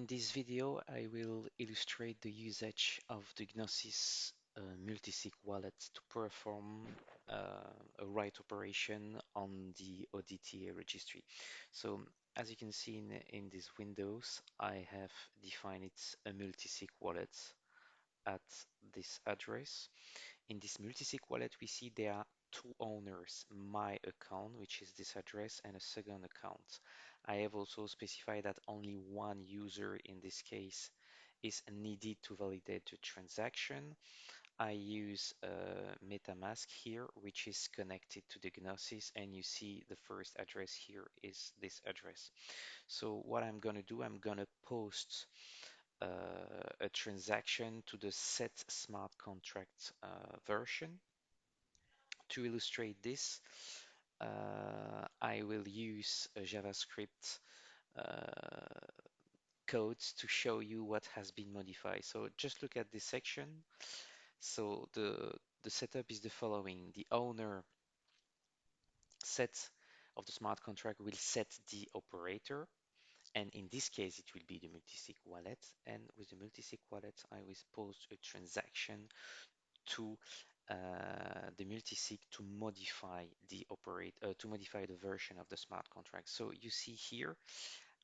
In this video, I will illustrate the usage of the Gnosis multisig wallet to perform a write operation on the ODTA registry. So as you can see in these windows, I have defined it a multisig wallet at this address. In this multisig wallet, we see there are two owners, my account, which is this address, and a second account. I have also specified that only one user in this case is needed to validate the transaction. I use MetaMask here, which is connected to the Gnosis, and you see the first address here is this address. So what I'm going to do, I'm going to post a transaction to the set smart contract version. To illustrate this, I will use a JavaScript codes to show you what has been modified. So just look at this section. So the setup is the following. The owner set of the smart contract will set the operator, and in this case it will be the multisig wallet, and with the multisig wallet I will post a transaction to the multisig to modify the version of the smart contract. So you see here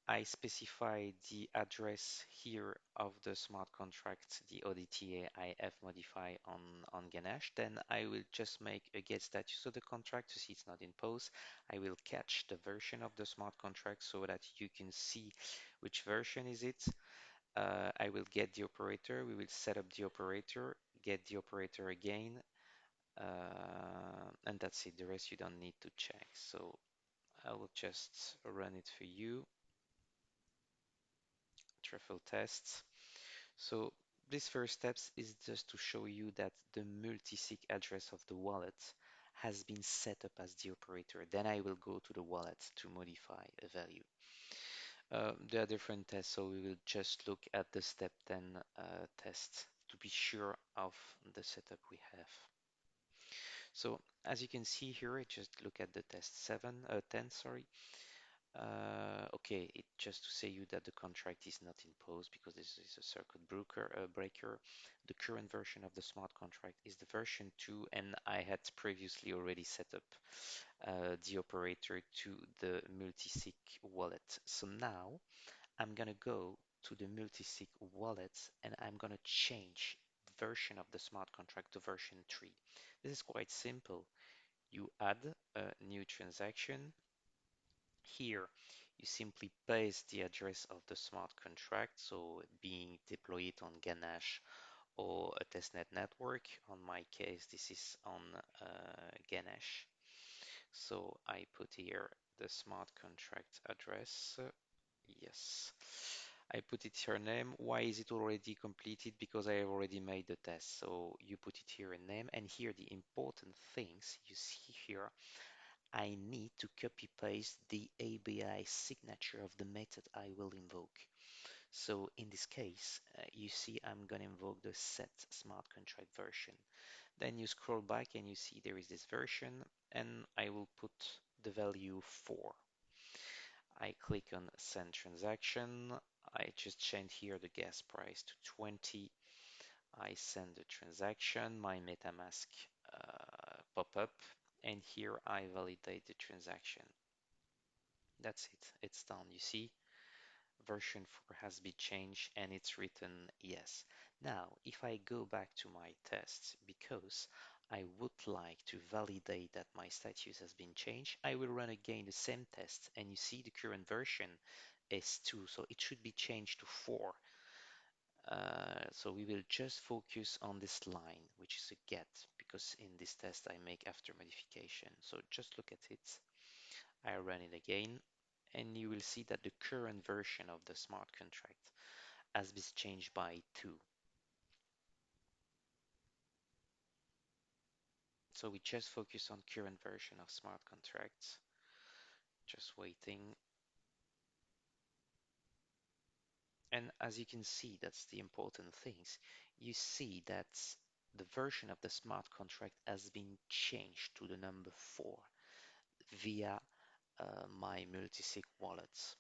I specify the address here of the smart contract, the ODTA I have modified on Ganesh. Then I will just make a get status of the contract to see it's not in pause. I will catch the version of the smart contract so that you can see which version is it. I will get the operator. We will set up the operator, get the operator again, and that's it. The rest you don't need to check. So I will just run it for you. Truffle tests. So this first steps is just to show you that the multisig address of the wallet has been set up as the operator. Then I will go to the wallet to modify a value. There are different tests, so we will just look at the step 10 test to be sure of the setup we have. So as you can see here, just look at the test 10, sorry. Okay, it just to say you that the contract is not in pause because this is a circuit breaker. The current version of the smart contract is the version 2, and I had previously already set up the operator to the multisig wallet. So now I'm gonna go to the multisig wallet and I'm gonna change the version of the smart contract to version 3. This is quite simple. You add a new transaction. Here, you simply paste the address of the smart contract, so being deployed on Ganesh or a testnet network. On my case, this is on Ganesh. So I put here the smart contract address. Yes. I put it here name. Why is it already completed? Because I have already made the test. So you put it here in name, and here the important things you see here, I need to copy paste the ABI signature of the method I will invoke. So in this case, you see I'm going to invoke the set smart contract version. Then you scroll back and you see there is this version, and I will put the value 4. I click on send transaction. I just change here the gas price to 20. I send the transaction, my MetaMask pop up, and here I validate the transaction. That's it, it's done. You see, version 4 has been changed and it's written yes. Now, if I go back to my tests, because I would like to validate that my status has been changed, I will run again the same test, and you see the current version is 2, so it should be changed to 4. So we will just focus on this line, which is a get, because in this test I make after modification. So just look at it. I run it again, and you will see that the current version of the smart contract has been changed by 2. So we just focus on current version of smart contracts. Just waiting. And as you can see, that's the important things. You see that the version of the smart contract has been changed to the number 4 via my multisig wallet.